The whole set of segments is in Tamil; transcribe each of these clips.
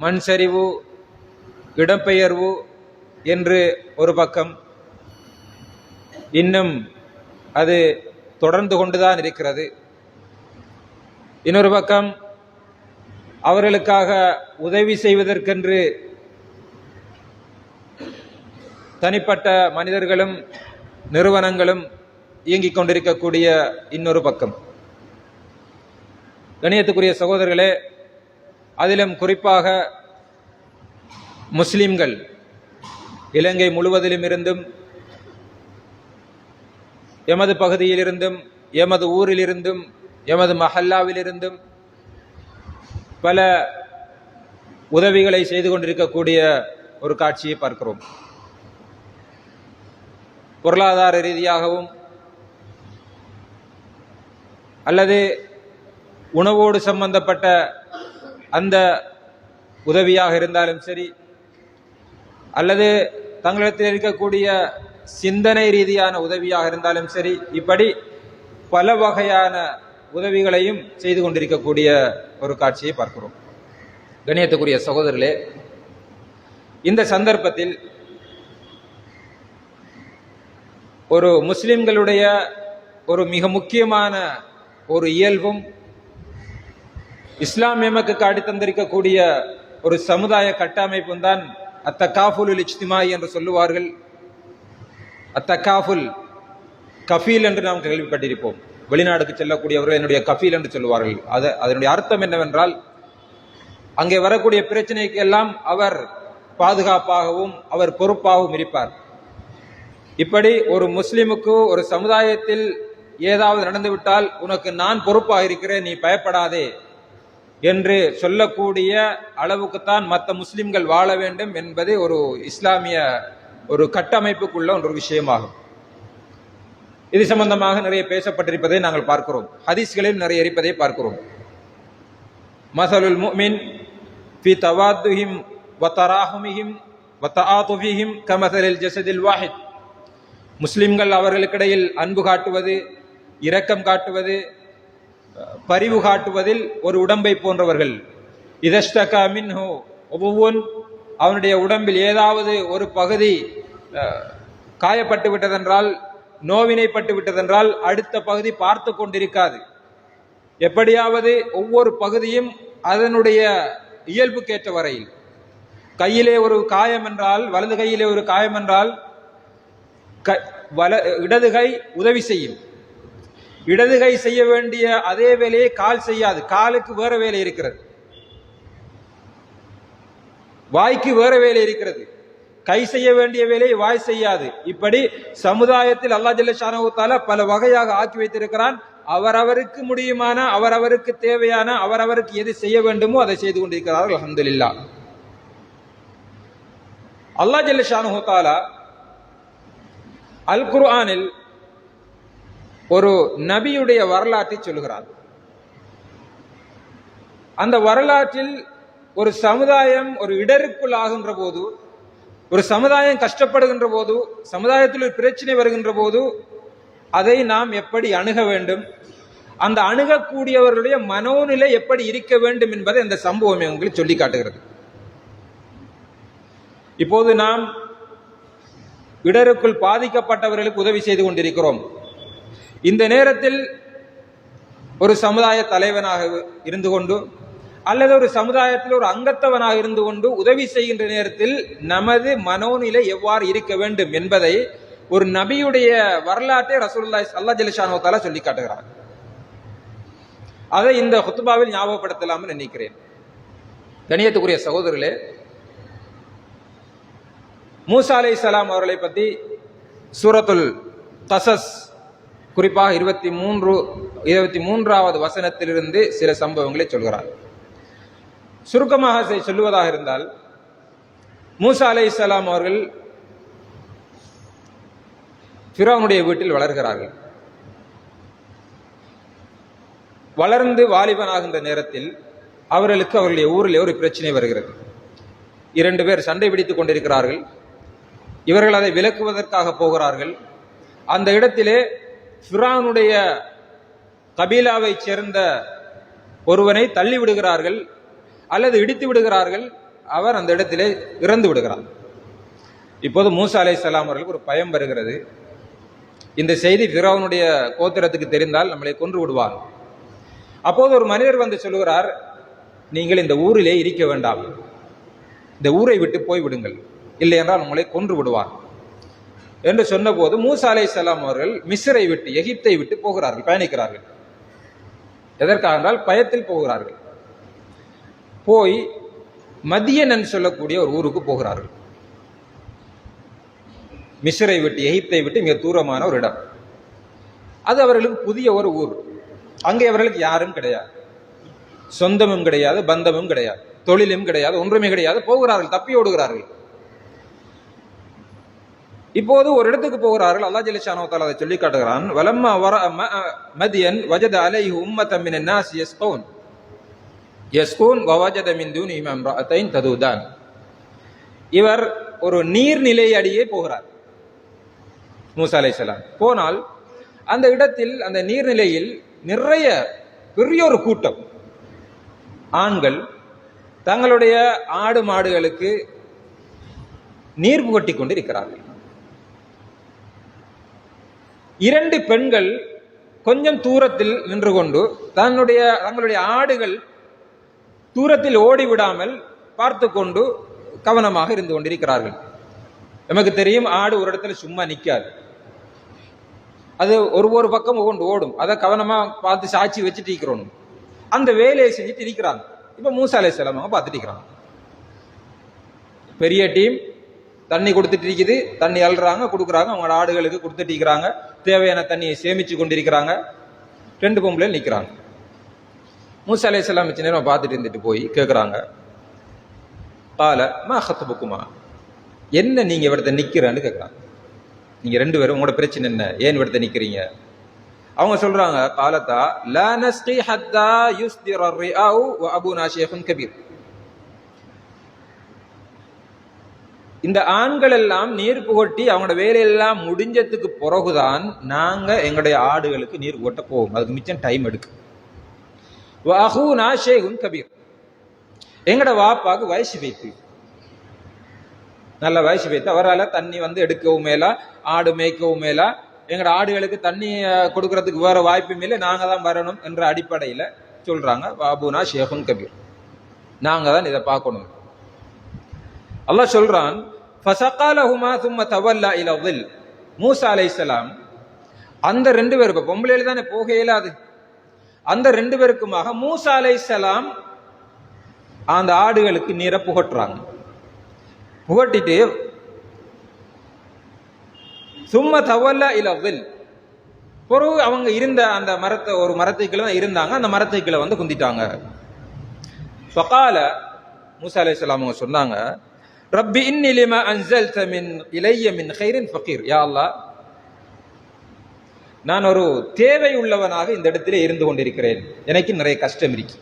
மண் சரிவு, இடம்பெயர்வு என்று ஒரு பக்கம், இன்னும் அது தொடர்ந்து கொண்டுதான் இருக்கிறது. இன்னொரு பக்கம் அவர்களுக்காக உதவி செய்வதற்கென்று தனிப்பட்ட மனிதர்களும் நிறுவனங்களும் இயங்கிக் கொண்டிருக்கக்கூடிய இன்னொரு பக்கம். கணியத்துக்குரிய சகோதரர்களே, அதிலும் குறிப்பாக முஸ்லிம்கள் இலங்கை முழுவதிலும் இருந்தும், எமது பகுதியிலிருந்தும், எமது ஊரிலிருந்தும், எமது மஹல்லாவிலிருந்தும் பல உதவிகளை செய்து கொண்டிருக்கக்கூடிய ஒரு காட்சியை பார்க்கிறோம். பொருளாதார ரீதியாகவும் அல்லது உணவோடு சம்பந்தப்பட்ட அந்த உதவியாக இருந்தாலும் சரி, அல்லது தங்களிடத்தில் இருக்கக்கூடிய சிந்தனை ரீதியான உதவியாக இருந்தாலும் சரி, இப்படி பல வகையான உதவிகளையும் செய்து கொண்டிருக்கக்கூடிய ஒரு காட்சியை பார்க்கிறோம். கணியத்துக்குரிய சகோதரர்களே, இந்த சந்தர்ப்பத்தில் ஒரு முஸ்லிம்களுடைய ஒரு மிக முக்கியமான ஒரு இயல்பும், இஸ்லாம் எமக்கு காட்டி தந்திருக்கக்கூடிய ஒரு சமுதாய கட்டமைப்பும் தான் அத்தகாஃபுல் இஜ்திமாயி என்று சொல்லுவார்கள். அத்தகாஃபுல், கஃபீல் என்று நாம் கேள்விப்பட்டிருப்போம். வெளிநாடுக்கு செல்லக்கூடியவர்கள் என்னுடைய கஃபீல் என்று சொல்லுவார்கள். அதனுடைய அர்த்தம் என்னவென்றால், அங்கே வரக்கூடிய பிரச்சனைக்கு எல்லாம் அவர் பாதுகாப்பாகவும் அவர் பொறுப்பாகவும் இருப்பார். இப்படி ஒரு முஸ்லிமுக்கு ஒரு சமுதாயத்தில் ஏதாவது நடந்துவிட்டால் உனக்கு நான் பொறுப்பாக இருக்கிறேன், நீ பயப்படாதே என்று சொல்லக்கூடிய அளவுக்குத்தான் மற்ற முஸ்லிம்கள் வாழ வேண்டும் என்பது ஒரு இஸ்லாமிய ஒரு கட்டமைப்புக்குள்ள ஒரு விஷயமாகும். இது சம்பந்தமாக நிறைய பேசப்பட்டிருப்பதை நாங்கள் பார்க்கிறோம். ஹதீஸ்களில் நிறைய இருப்பதை பார்க்கிறோம். மஸலுல் முஃமின் ஃபி தவாத்துஹிம் வ தராஹுமிஹிம் வ தஆதுஃபிஹிம் கமஸலில் ஜஸதில் வாஹித். முஸ்லிம்கள் அவர்களுக்கிடையில் அன்பு காட்டுவது, இரக்கம் காட்டுவது, பரிவு காட்டுவதில் ஒரு உடம்பை போன்றவர்கள். இதஷ்தகா மின்ஹு உபுன், அவனுடைய உடம்பில் ஏதாவது ஒரு பகுதி காயப்பட்டு விட்டதென்றால், நோவினைப்பட்டு விட்டதென்றால் அடுத்த பகுதி பார்த்து கொண்டிருக்காது. எப்படியாவது ஒவ்வொரு பகுதியும் அதனுடைய இயல்புக்கேற்ற வரையில், கையிலே ஒரு காயம் என்றால், வலது கையிலே ஒரு காயம் என்றால் இடது கை உதவி செய்யும். இடது கை செய்ய வேண்டிய அதே வேலையை கால் செய்யாது. காலுக்கு வேற வேலை இருக்கிறது, வாய்க்கு வேற வேலை இருக்கிறது. கை செய்ய வேண்டிய வேலையை வாய் செய்யாது. இப்படி சமுதாயத்தில் அல்லாஹ் ஜல்ல ஷானஹு தஆலா பல வகையாக ஆக்கி வைத்திருக்கிறான். அவரவருக்கு முடியுமான, அவரவருக்கு தேவையான, அவரவருக்கு எது செய்ய வேண்டுமோ அதை செய்து கொண்டிருக்கிறார்கள். அல்ஹம்துலில்லாஹ். அல்லாஹ் ஜல்ல ஷானஹு தஆலா அல் குர்ஆனில் ஒரு நபியுடைய வரலாற்றை சொல்கிறார். அந்த வரலாற்றில் ஒரு சமுதாயம் ஒரு இடருக்குள் ஆகின்ற போது, ஒரு சமுதாயம் கஷ்டப்படுகின்ற போது, சமுதாயத்தில் ஒரு பிரச்சனை வருகின்ற போது அதை நாம் எப்படி அணுக வேண்டும், அந்த அணுகக்கூடியவர்களுடைய மனோநிலை எப்படி இருக்க வேண்டும் என்பதை அந்த சம்பவம் எங்களுக்கு சொல்லி காட்டுகிறது. இப்போது நாம் இடருக்குள் பாதிக்கப்பட்டவர்களுக்கு உதவி செய்து கொண்டிருக்கிறோம். இந்த நேரத்தில் ஒரு சமுதாய தலைவனாக இருந்து கொண்டு அல்லது ஒரு சமுதாயத்தில் ஒரு அங்கத்தவனாக இருந்து கொண்டு உதவி செய்கின்ற நேரத்தில் நமது மனோநிலை எவ்வாறு இருக்க வேண்டும் என்பதை ஒரு நபியுடைய வரலாற்றை ரசூலுல்லாஹி ஸல்லல்லாஹு அலைஹி வஸல்லம் சொல்லி காட்டுகிறார். அதை இந்த குத்பாவில் ஞாபகப்படுத்தலாம்னு நினைக்கிறேன். கணியத்துக்குரிய சகோதரர்களே, மூசா அலைஹிஸ்ஸலாம் அவர்களை பற்றி சூரத்துல் கஸஸ் குறிப்பாக 23வது வசனத்திலிருந்து சில சம்பவங்களை சொல்கிறார். சுருக்கமாக சொல்லுவதாக இருந்தால், மூசா அலைஹிஸ்ஸலாம் அவர்கள் ஃபிரௌனுடைய வீட்டில் வளர்கிறார்கள். வளர்ந்து வாலிபனாகின்ற நேரத்தில் அவர்களுக்கு அவர்களுடைய ஊரில் ஒரு பிரச்சனை வருகிறது. 2 பேர் சண்டை பிடித்துக் கொண்டிருக்கிறார்கள். இவர்கள் அதை விலக்குவதற்காக போகிறார்கள். அந்த இடத்திலே ஃபிரௌனுடைய கபீலாவை சேர்ந்த ஒருவனை தள்ளி விடுகிறார்கள் அல்லது இடித்து விடுகிறார்கள். அவர் அந்த இடத்திலே இறந்து விடுகிறார். இப்போது மூசா அலைஹிஸ்ஸலாம் அவர்களுக்கு ஒரு பயம் வருகிறது. இந்த செய்தி ஃபிரௌனுடைய கோத்திரத்துக்கு தெரிந்தால் நம்மளை கொன்று விடுவார். அப்போது ஒரு மனிதர் வந்து சொல்லுகிறார், நீங்கள் இந்த ஊரிலே இருக்க வேண்டாம், இந்த ஊரை விட்டு போய்விடுங்கள், இல்லை என்றால் உங்களை கொன்று விடுவார் என்று சொன்னபோது மூசா அலைஹிஸ்ஸலாம் அவர்கள் மிஸ்ரை விட்டு, எகிப்தை விட்டு போகிறார்கள், பயணிக்கிறார்கள். எதற்காக என்றால் பயத்தில் போகிறார்கள். போய் மதியன் என்று சொல்லக்கூடிய ஒரு ஊருக்கு போகிறார்கள். மிஸ்ரை விட்டு, எகிப்தை விட்டு மிக தூரமான ஒரு இடம். அது அவர்களுக்கு புதிய ஒரு ஊர். அங்கே அவர்களுக்கு யாரும் கிடையாது, சொந்தமும் கிடையாது, பந்தமும் கிடையாது, தொழிலும் கிடையாது, ஒன்றுமே கிடையாது. போகிறார்கள், தப்பி ஓடுகிறார்கள். இப்போது ஒரு இடத்துக்கு போகிறார்கள். அல்லாஹ் ஜல்ல ஷானஹு வ தஆலா அதை சொல்லி காட்டுகிறான். வலம்மா வர மதியன் வஜத அலைஹி உம்மத்தம் மினன் நாஸ் யஸ்கூன் வவஜத மின் தூனிஹிம் இம்ரஅத்தைன் ததுதான். இவர் ஒரு நீர்நிலை அடியே போகிறார். மூசா அலைஹிஸ்ஸலாம் போனால் அந்த இடத்தில், அந்த நீர்நிலையில் நிறைய பெரிய ஒரு கூட்டம் ஆண்கள் தங்களுடைய ஆடு மாடுகளுக்கு நீர் புகட்டி கொண்டு இருக்கிறார்கள். 2 பெண்கள் கொஞ்சம் தூரத்தில் நின்று கொண்டு தங்களுடைய ஆடுகள் தூரத்தில் ஓடிவிடாமல் பார்த்து கொண்டு கவனமாக இருந்து கொண்டிருக்கிறார்கள். நமக்கு தெரியும், ஆடு ஒரு இடத்துல சும்மா நிற்காது, அது ஒரு பக்கம் கொண்டு ஓடும். அதை கவனமா பார்த்து சாட்சி வச்சுட்டு இருக்கிறோம். அந்த வேலையை செஞ்சுட்டு இருக்கிறாங்க. இப்ப மூசா அலைஹிஸ்ஸலாம் அவங்க பார்த்துட்டு இருக்கிறாங்க. பெரிய டீம் தண்ணி கொடுத்துட்டு இருக்குது, தண்ணி அள்ளுறாங்க, கொடுக்குறாங்க, அவங்களோட ஆடுகளுக்கு கொடுத்துட்டு இருக்கிறாங்க, தேவையான தண்ணியை சேமிச்சு கொண்டிருக்கிறாங்க. 2 பொம்பளை நிற்கிறாங்க. மூசா அலைஹிஸ்ஸலாம் சின்ன நேரம் பார்த்துட்டு இருந்துட்டு போய் கேட்குறாங்க, கால மா ஹத்புக்குமா, என்ன நீங்க இவர்கிட்ட நிக்கிறேன்னு கேட்குறாங்க. நீங்க 2 பேரும் உங்களோட பிரச்சனை என்ன, ஏன் இவர்கிட்ட நிக்கிறீங்க? அவங்க சொல்றாங்க, காலத்தா லா நஸ்கி ஹத்தா யுஸ்திர ரிஆஉ வ அபூனா ஷைഖுன் கபீர். இந்த ஆண்கள் எல்லாம் நீர் புகட்டி அவங்களோட வேலையெல்லாம் முடிஞ்சதுக்கு பிறகுதான் நாங்க எங்களுடைய ஆடுகளுக்கு நீர் புகட்ட போவோம், அதுக்கு மிச்சம் டைம் எடுக்கும். வ அஹூனா ஷைഖுன் கபீர், எங்கட வாப்பாக்கு வயசு வைத்து, நல்ல வயசு வைத்து, அவரால் தண்ணி வந்து எடுக்கவும் மேல, ஆடு மேய்க்கவும் மேல, எங்கட ஆடுகளுக்கு தண்ணி கொடுக்கறதுக்கு வேற வாய்ப்பும் இல்லை, நாங்க தான் வரணும் என்ற அடிப்படையில் சொல்றாங்க, வாபுனா ஷேഖுன் கபீர், நாங்க தான் இதை பார்க்கணும். அல்லாஹ் சொல்றான், ஃபஸகாலஹுமா சும்ம தவல்லா இலா ظில். மூசா அலைஹிஸ்ஸலாம் அந்த 2 பேர், பொம்பளையில தானே போக இயலாது, அந்த 2 பேருக்குமாக மூசா அலைஹிஸ்ஸலாம் அந்த ஆடுகளுக்கு நீரை புகட்டுறாங்க. புகட்டிட்டு சும்ம தவல்லா இலா ظில், பிறகு அவங்க இருந்த அந்த மரத்தை, ஒரு மரத்துக்குள்ள தான் இருந்தாங்க, அந்த மரத்துக்குள்ள வந்து குந்திட்டாங்க. ஃபகால, மூசா அலைஹிஸ்ஸலாம் அவங்க சொன்னாங்க, ரப்பி இன்னி லிமா அன்ஸல்த மின் இலைய மின் கைரின் ஃபகீர். யா அல்லாஹ், நான் ஒரு தேவை உள்ளவனாக இந்த இடத்திலே இருந்து கொண்டிருக்கிறேன், எனக்கு நிறைய கஷ்டம் இருக்கு.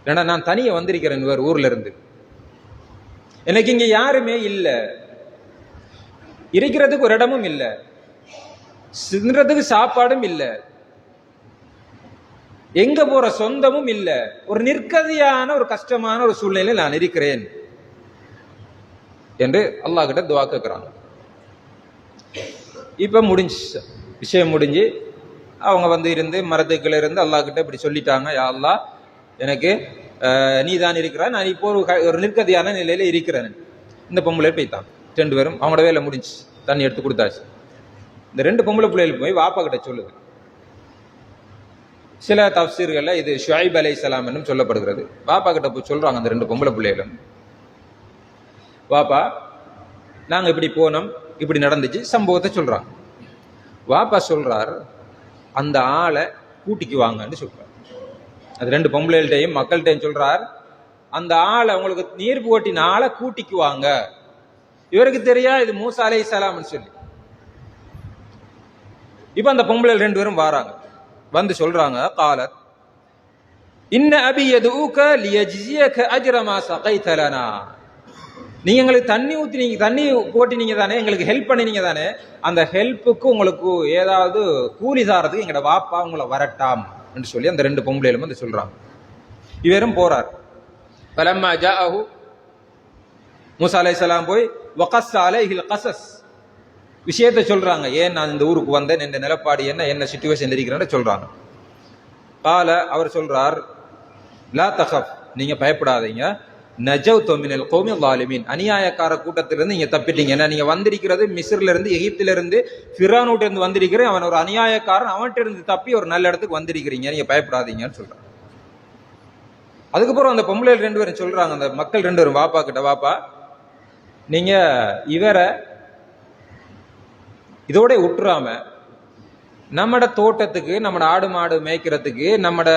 ஏன்னா நான் தனியே வந்திருக்கிறேன் வேறு ஊர்ல இருந்து, எனக்கு இங்க யாருமே இல்லை, இருக்கிறதுக்கு ஒரு இடமும் இல்லை, சிந்துறதுக்கு சாப்பாடும் இல்லை, எங்க போற சொந்தமும் இல்லை, ஒரு நிர்கதியான ஒரு கஷ்டமான ஒரு சூழ்நிலையில் நான் இருக்கிறேன் என்று அல்லாஹ் கிட்ட துஆ கேட்கிறாங்க. இப்ப முடிஞ்சு, விஷயம் முடிஞ்சு, அவங்க வந்து இருந்து மரத்துக்குள்ள இருந்து அல்லாஹ் கிட்ட இப்படி சொல்லிட்டாங்க, யா அல்லாஹ், எனக்கு நீ தான் இருக்கிறாய், நான் இப்போ ஒரு நிர்கதியான நிலையில இருக்கிறேன். இந்த பொம்பளை போய்த்தான், 2 பேரும் அவங்களோட வேலை முடிஞ்சு, தண்ணி எடுத்து கொடுத்தாச்சு. இந்த 2 பொம்பளை பிள்ளைகள் போய் வாப்பா கிட்ட சொல்லுது. சில தஃப்சீர்கள்ல இது ஷுஐப் அலைஹிஸ்ஸலாம் என்னும் சொல்லப்படுகிறது. வாப்பா கிட்ட போய் சொல்றாங்க அந்த 2 பொம்பளை பிள்ளைகளும், வாப்பா நாங்க இப்படி போனோம், இப்படி நடந்துச்சு, சம்பவத்தை சொல்றாங்க. வாப்பா சொல்றார், அந்த ஆளை கூட்டிக்கு வாங்கன்னு சொல்றார். அது 2 பொம்பளைகள்டையும் மக்கள்கிட்டையும் சொல்றார், அந்த ஆளை, உங்களுக்கு நீர் போட்டின ஆளை கூட்டிக்கு வாங்க. இவருக்கு தெரியா இது மூசா அலைஹிஸ்ஸலாம்னு சொல்லி. இப்ப அந்த பொம்பளைகள் 2 பேரும் வராங்க, வந்து சொல்றாங்க, காலத் இன்ன அபி யதுக லியஜ்ஸியக அஜ்ர மா ஸகைத லனா. நீங்க எங்களுக்கு தண்ணி ஊத்தி, நீங்க தண்ணி போட்டினீங்க தானே, எங்களுக்கு ஹெல்ப் பண்ணினீங்க தானே, அந்த ஹெல்ப்புக்கு உங்களுக்கு ஏதாவது கூலி சாரதுக்கு எங்கட வாப்பா உங்களை வரட்டாம் என்று சொல்லி அந்த 2 பொம்பளைகளும் வந்து சொல்றாங்க. இவரும் போறார். பலம்மா ஜாஅஹு மூசா அலைஹிஸ்ஸலாம் போய் வகஸ் அலைஹில் கஸஸ், விஷயத்தை சொல்றாங்க, ஏன் நான் இந்த ஊருக்கு வந்தேன், என்ற நிலப்பாடு என்ன சிச்சுவேஷன் இருக்கிறேன்னு சொல்றாங்க. கால, அவர் சொல்றார், லா தகஃப், நீங்க பயப்படாதீங்க, நஜவ்து மினல் கௌமி ஸாலிமீன், அநியாயக்கார கூட்டத்திலிருந்து நீங்க தப்பிட்டீங்க. ஏன்னா நீங்க வந்திருக்கிறது மிஸ்ர்ல இருந்து, எகிப்தில இருந்து, ஃபிரௌன்கிட்ட இருந்து வந்திருக்கிறேன், அவன் ஒரு அநியாயக்காரன், அவன்கிட்ட இருந்து தப்பி ஒரு நல்ல இடத்துக்கு வந்திருக்கிறீங்க, நீங்க பயப்படாதீங்கன்னு சொல்றாங்க. அதுக்கப்புறம் அந்த பொம்பளை 2 பேரும் சொல்றாங்க, அந்த மக்கள் 2 பேரும் வாப்பா கிட்ட, வாப்பா நீங்க இவரை இதோட விட்டுறாம நம்மட தோட்டத்துக்கு, நம்மட ஆடு மாடு மேய்க்கிறதுக்கு, நம்மட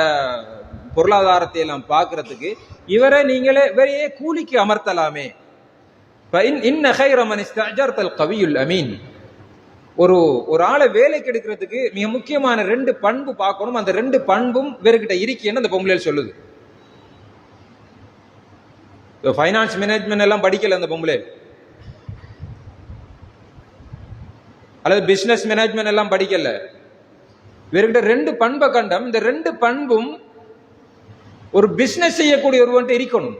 பொருளாதாரத்தை எல்லாம் பார்க்கறதுக்கு இவரை நீங்களே வேறையே கூலிக்கு அமர்த்தலாமே. இன்ன கைர மன் இஸ்தஅஜர்தல் கவியுல் அமீன், ஒரு ஆளை வேலைக்கு எடுக்கிறதுக்கு மிக முக்கியமான 2 பண்பு பார்க்கணும், அந்த 2 பண்பும் வேறுகிட்ட இருக்கேன்னு அந்த பொம்பளையில் சொல்லுது. ஃபைனான்ஸ் மேனேஜ்மெண்ட் எல்லாம் படிக்கல அந்த பொம்பளை, அல்லது பிசினஸ் மேனேஜ்மெண்ட் எல்லாம் படிக்கல, வேறுகிட்ட 2 பண்பை கண்டம். இந்த 2 பண்பும் ஒரு பிசினஸ் செய்யக்கூடிய ஒருவன்ட்டு இருக்கணும்.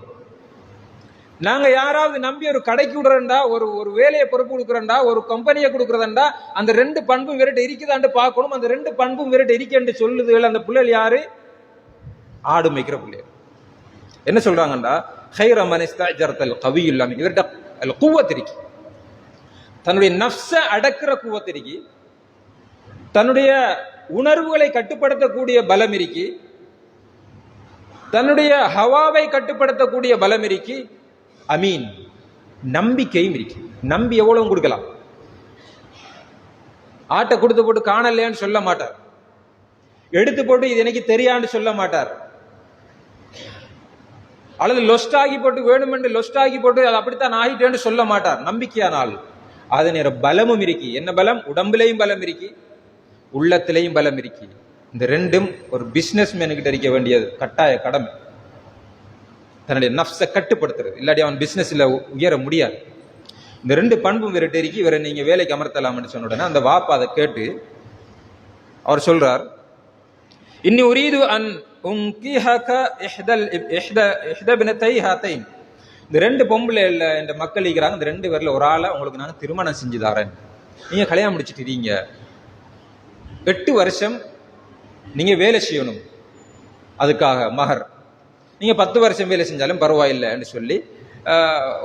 நாங்க யாராவது நம்பி ஒரு கடைக்கு விடுறா, ஒரு வேலையை பொறுப்பு கொடுக்குறா, ஒரு கம்பெனியை கொடுக்குறதா, அந்த 2 பண்பும் வேறுகிட்ட இருக்குதான்னு பார்க்கணும். அந்த 2 பண்பும் வேறுகிட்ட இருக்கேன்னு சொல்லுது அந்த பிள்ளைகள். யாரு? ஆடு மேய்க்கிற பிள்ளைகள். என்ன சொல்றாங்கண்டா, கைர மன் இஸ்தஅஜர்தல் கவியுல் அமீன், இவர்கிட்ட குவத் இருக்கு, தன்னுடைய நஃப்ஸை அடக்கிற குவத் இருக்கு, தன்னுடைய உணர்வுகளை கட்டுப்படுத்தக்கூடிய பலம் இருக்கு, தன்னுடைய ஹவாவை கட்டுப்படுத்தக்கூடிய பலம் இருக்கு, அமீன் நம்பிக்கையும் இருக்கு. நம்பி எவ்வளவு கொடுக்கலாம். ஆட்டை கொடுத்து போட்டு காணலையான்னு சொல்ல மாட்டார், எடுத்து போட்டு இது எனக்கு தெரியான்னு சொல்ல மாட்டார், அல்லது லொஸ்ட் ஆகி போட்டு வேணுமென்று லொஸ்ட் ஆகி போட்டு அது அப்படித்தான் ஆகிட்டேன்னு சொல்ல மாட்டார். நம்பிக்கையான ஆள். அது நேர பலமும் இருக்கு. என்ன பலம்? உடம்புலையும் பலம் இருக்கு, உள்ளத்திலையும் பலம் இருக்கு. இந்த 2ம் ஒரு பிசினஸ் மேனுக்கிட்ட இருக்க வேண்டியது கட்டாய கடமை. தன்னுடைய நஃப்ஸை கட்டுப்படுத்துறது, இல்லாட்டி அவன் பிசினஸ்ல உயர முடியாது. இந்த 2 பண்பும் வேறு இருக்கு, இவரை நீங்க வேலைக்கு அமர்த்தலாம்னு சொன்ன உடனே அந்த வாப்பா அதை கேட்டு அவர் சொல்றார், இன்னி உரீது அன் உன்கிஹக இஹ்தா பினத்தை ஹாத்தைன், இந்த 2 பொம்பளை இந்த மக்கள் இருக்கிறாங்க, இந்த 2 பேர்ல ஒரு ஆளை உங்களுக்கு நாங்கள் திருமணம் செஞ்சு தாரேன், நீங்க கல்யாணம் முடிச்சுட்டீங்க, 8 வருஷம் நீங்க வேலை செய்யணும், அதுக்காக மகர், நீங்க 10 வருஷம் வேலை செஞ்சாலும் பரவாயில்லைன்னு சொல்லி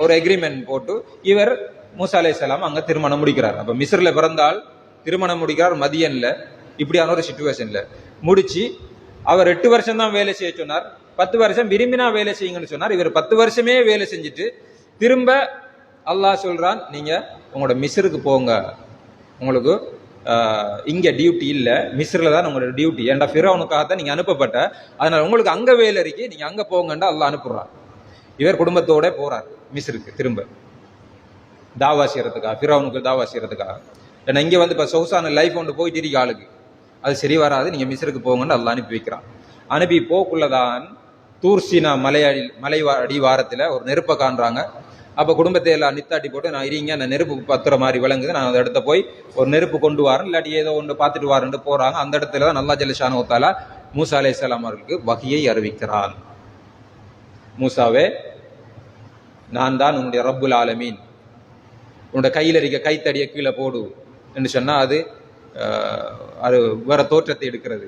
ஒரு அக்ரிமெண்ட் போட்டு இவர் மூசா அலைஹிஸ்ஸலாம் அங்க திருமணம் முடிக்கிறார். அப்ப மிஸ்ர்ல பிறந்தால் திருமணம் முடிக்கிறார் மதியன்ல, இப்படியான ஒரு சிச்சுவேஷன்ல முடிச்சு அவர் 8 வருஷம் தான் வேலை செய்ய சொன்னார், 10 வருஷம் விரும்பினா வேலை செய்யுங்கன்னு சொன்னார். இவர் 10 வருஷமே வேலை செஞ்சுட்டு திரும்ப அல்லாஹ் சொல்றான், நீங்க உங்களோட மிஸ்ருக்கு போங்க, உங்களுக்கு இங்க டியூட்டி இல்ல, மிஸ்ர்ல தான் உங்களோட டியூட்டி, ஏன்டா ஃபிரௌனுக்காகத்தான் நீங்க அனுப்பப்பட்ட, அதனால உங்களுக்கு அங்க வேலை இருக்கு, நீங்க அங்க போங்கன்னு அல்லாஹ் அனுப்புறான். இவர் குடும்பத்தோட போறார் மிஸ்ருக்கு, திரும்ப தாவா செய்யறதுக்காக, ஃபிரௌனுக்கு தாவா செய்யறதுக்காக. ஏன்னா இங்க வந்து இப்ப சொகுசான லைஃப் ஒன்று போயிட்டு இருக்க ஆளுக்கு அது சரி வராது, நீங்க மிஸ்ருக்கு போங்கன்னு அல்லாஹ் அனுப்பி வைக்கிறான். அனுப்பி போக்குள்ளதான் தூர்சினா மலை அடிவாரத்துல ஒரு நெருப்பை காண்றாங்க. அப்ப குடும்பத்தை எல்லாம் நித்தாட்டி போட்டு, நான் இருங்க, நான் நெருப்பு பத்துற மாதிரி விளங்குது, நான் அந்த இடத்த போய் ஒரு நெருப்பு கொண்டு வரேன், இல்லாட்டி ஏதோ ஒன்று பார்த்துட்டு வாரேன்னு போறாங்க. அந்த இடத்துல தான் அல்லாஹ் ஜல்ல ஷானஹு வ தஆலா மூசா அலைஹிஸ்ஸலாம் அவர்களுக்கு வஹியை அறிவிக்கிறான். மூசாவே, நான் தான் உன்னுடைய ரப்புல் ஆலமீன், உன்னோட கையில இருக்க கைத்தடியை கீழே போடு என்று சொன்னா அது வேற தோற்றத்தை எடுக்கிறது.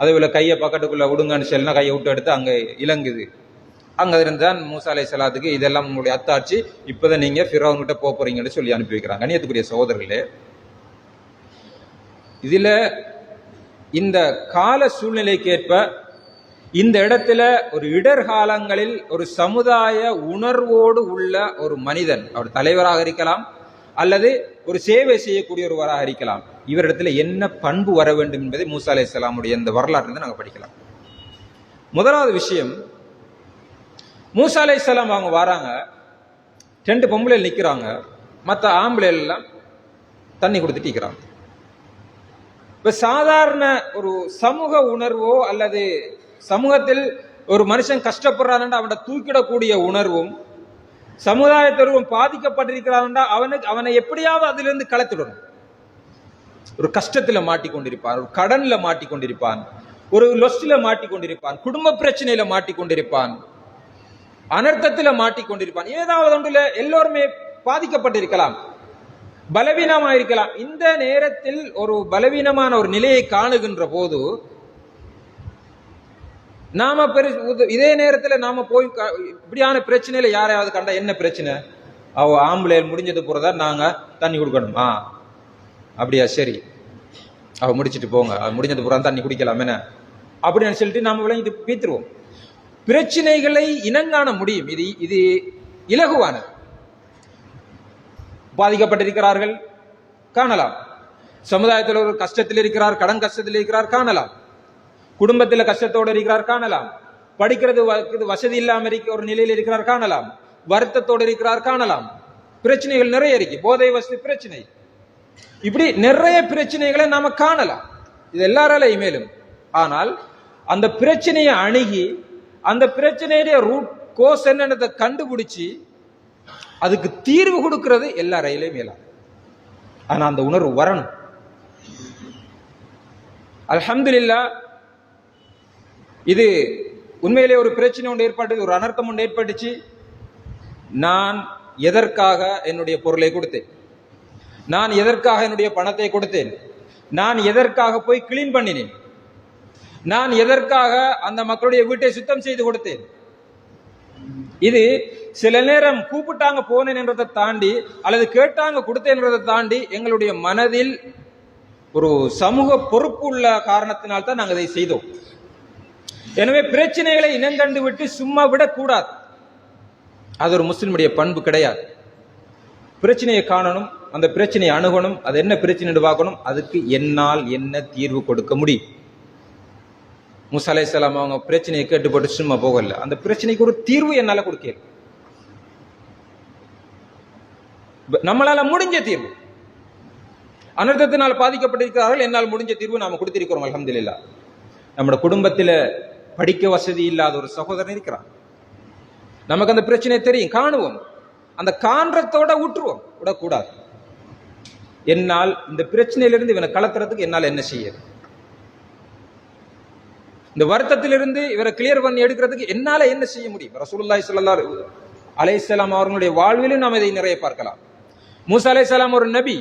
அதே போல கையை பக்கத்துக்குள்ள விடுங்கன்னு சொன்னா கையை விட்டு எடுத்து அங்க இலங்குது. அங்க இருந்தான் மூசா அலைஹிஸ்ஸலாத்துக்கு இதெல்லாம் உங்களுடைய அத்தாட்சி, இப்பதான் நீங்க ஃபிரௌன்கிட்ட போறீங்கன்னு சொல்லி அனுப்பி வைக்கிறாங்க. கண்ணியத்துக்குரிய சகோதரர்களே, இதுல இந்த கால சூழ்நிலைக்கேற்ப இந்த இடத்துல ஒரு இடர்காலங்களில் ஒரு சமுதாய உணர்வோடு உள்ள ஒரு மனிதன், அவர் தலைவராக இருக்கலாம் அல்லது ஒரு சேவை செய்யக்கூடிய ஒருவராக இருக்கலாம், இவரிடத்துல என்ன பண்பு வர வேண்டும் என்பதை மூசா அலைஹிஸ்ஸலாமுடைய இந்த வரலாற்றிலிருந்து நாங்கள் படிக்கலாம். முதலாவது விஷயம், மூசா அலைஹிஸ்ஸலாம் அவங்க வராங்க, 2 பொம்பளை நிற்கிறாங்க, மற்ற ஆம்பளை எல்லாம் தண்ணி கொடுத்துட்டு நிற்கிறாங்க. இப்ப சாதாரண ஒரு சமூக உணர்வோ அல்லது சமூகத்தில் ஒரு மனுஷன் கஷ்டப்படுறான்டா அவனை தூக்கிடக்கூடிய உணர்வும், சமுதாயத்தொருவம் பாதிக்கப்பட்டிருக்கிறான்டா அவனை எப்படியாவது அதிலிருந்து கலத்திடணும். ஒரு கஷ்டத்துல மாட்டிக்கொண்டிருப்பான், ஒரு கடன்ல மாட்டிக்கொண்டிருப்பான், ஒரு லொஸ்ட்ல மாட்டிக்கொண்டிருப்பான், குடும்ப பிரச்சனையில மாட்டிக்கொண்டிருப்பான், அனர்த்தத்துல மாட்டிக்கொண்டிருப்பான். ஏதாவது ஒன்றுல எல்லோருமே பாதிக்கப்பட்டிருக்கலாம், பலவீனமா இருக்கலாம். இந்த நேரத்தில் ஒரு பலவீனமான ஒரு நிலையை காணுகின்ற போது நாம இதே நேரத்தில் நாம போய் இப்படியான பிரச்சனையில யாரையாவது கண்டா என்ன பிரச்சனை, அவ ஆம்பளை முடிஞ்சது போறதா நாங்க தண்ணி கொடுக்கணும், அப்படியா சரி அவ முடிச்சிட்டு போங்க, முடிஞ்சது போறா தண்ணி குடிக்கலாம் என்ன அப்படின்னு சொல்லிட்டு நாம விளங்கிட்டு பீத்துருவோம். பிரச்சனைகளை இனங்காண முடியும். இது இலகுவானது. பாதிக்கப்பட்டிருக்கிறார்கள் காணலாம், சமுதாயத்தில் ஒரு கஷ்டத்தில் இருக்கிறார், கடன் கஷ்டத்தில் இருக்கிறார் காணலாம், குடும்பத்தில் கஷ்டத்தோடு இருக்கிறார் காணலாம், படிக்கிறது வசதி இல்லாம இருக்க ஒரு நிலையில் இருக்கிறார் காணலாம், வருத்தத்தோடு இருக்கிறார் காணலாம். பிரச்சனைகள் நிறைய இருக்கு, போதை வசதி பிரச்சனை, இப்படி நிறைய பிரச்சனைகளை நாம காணலாம். இது எல்லாராலையும் மேலும். ஆனால் அந்த பிரச்சனையை அணுகி அந்த பிரச்சனையுடைய ரூட் கோஸ் என்னன்றதை கண்டுபிடிச்சு அதுக்கு தீர்வு கொடுக்கிறது எல்லாரையிலையும் மேலாம். ஆனா அந்த உணர்வு வரணும். அல்ஹம்துலில்லாஹ், இது உண்மையிலே ஒரு பிரச்சனை ஒன்று ஏற்பட்டது, ஒரு அனர்த்தம் ஒன்று ஏற்பட்டுச்சு. நான் எதற்காக என்னுடைய பொருளை கொடுத்தேன், நான் எதற்காக என்னுடைய பணத்தை கொடுத்தேன், நான் எதற்காக போய் கிளீன் பண்ணினேன், நான் எதற்காக அந்த மக்களுடைய வீட்டை சுத்தம் செய்து கொடுத்தேன். இது சில நேரம் கூப்பிட்டாங்க போனேன் என்றதை தாண்டி அல்லது கேட்டாங்க கொடுத்தேன்றதை தாண்டி எங்களுடைய மனதில் ஒரு சமூக பொறுப்பு உள்ள காரணத்தினால் தான் நாங்கள் இதை செய்தோம். எனவே பிரச்சனைகளை இனங்கண்டு விட்டு சும்மா விடக்கூடாது. அது ஒரு முஸ்லிமுடைய பண்பு கிடையாது. பிரச்சனையை காணணும், அந்த பிரச்சனையை அணுகணும், அது என்ன பிரச்சனை பார்க்கணும், அதுக்கு என்னால் என்ன தீர்வு கொடுக்க முடியும். மூசா அலைஹிஸ்ஸலாம் அவங்க பிரச்சனையை கேட்டு போட்டு சும்மா போகல, அந்த பிரச்சனைக்கு ஒரு தீர்வு என்னால கொடுக்கல, நம்மளால முடிஞ்ச தீர்வு. அனர்த்தத்தினால் பாதிக்கப்பட்டிருக்கிறார்கள், என்னால் முடிஞ்ச தீர்வு நாம கொடுத்திருக்கிறோம் அல்ஹம்துலில்லாஹ். நம்முடைய குடும்பத்தில் படிக்க வசதி இல்லாத ஒரு சகோதரன் இருக்கிறான், நமக்கு அந்த பிரச்சனை தெரியும், காணுவோம், அந்த காண்றத்தோட விடக்கூடாது. என்னால் இந்த பிரச்சனையிலிருந்து இவனை கலத்துறதுக்கு என்னால் என்ன செய்ய, இந்த வருத்தத்திலிருந்து இவரை கிளியர் பண்ணி எடுக்கிறதுக்கு என்னால என்ன செய்ய முடியும். ரசூலுல்லாஹி ஸல்லல்லாஹு அலைஹிஸ்ஸலாம் அவர்களுடைய வாழ்விலும் நாம் இதை நிறைய பார்க்கலாம். மூசா அலைஹிஸ்ஸலாம் ஒரு நபி,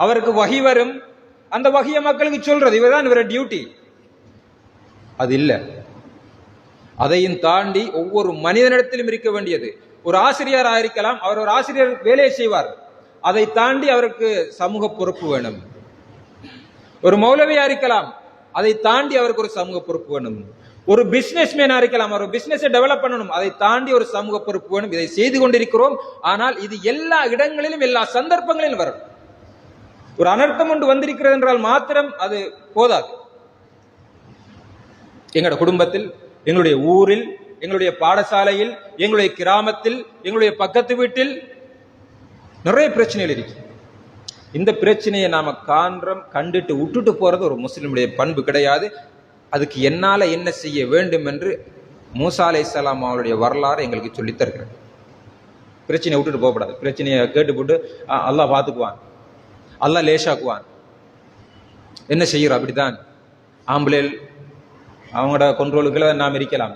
அவருக்கு வஹி வரும், அந்த வஹிய மக்களுக்கு சொல்றது இவர்தான் இவர டியூட்டி. அது இல்ல, அதையும் தாண்டி ஒவ்வொரு மனிதனிடத்திலும் இருக்க வேண்டியது. ஒரு ஆசிரியராக இருக்கலாம், அவர் ஒரு ஆசிரியர் வேலையை செய்வார், அதை தாண்டி அவருக்கு சமூக பொறுப்பு வேணும். ஒரு மௌலவியா இருக்கலாம், அதை தாண்டி அவருக்கு ஒரு சமூக பொறுப்பு வேணும். ஒரு பிசினஸ் மேனா இருக்கலாம், அவர் பிசினஸை டெவலப் பண்ணணும், அதை தாண்டி ஒரு சமூக பொறுப்பு வேணும். இதை செய்து கொண்டிருக்கிறோம். ஆனால் இது எல்லா இடங்களிலும் எல்லா சந்தர்ப்பங்களிலும் வரும். ஒரு அனர்த்தம் ஒன்று வந்திருக்கிறது என்றால் மாத்திரம் அது போதாது. எங்களுடைய குடும்பத்தில், எங்களுடைய ஊரில், எங்களுடைய பாடசாலையில், எங்களுடைய கிராமத்தில், எங்களுடைய பக்கத்து வீட்டில் நிறைய பிரச்சனைகள் இருக்கு. இந்த பிரச்சனையை நாம கண்டுட்டு விட்டுட்டு போறது ஒரு முஸ்லிமுடைய பண்பு கிடையாது. அதுக்கு என்னால என்ன செய்ய வேண்டும் என்று மூசா அலைஹிஸ்ஸலாம் அவருடைய வரலாறு எங்களுக்கு சொல்லி தருகிறது. பிரச்சனையை விட்டுட்டு போகக்கூடாது. பிரச்சனையை கேட்டு போட்டு அல்லாஹ் பார்த்துக்குவான், அல்லாஹ் லேசாக்குவான். என்ன செய்யறோம், அப்படித்தான் ஆம்புலேல் அவங்களோட கொண்ட்ரோலுக்குள்ள நாம் இருக்கலாம்.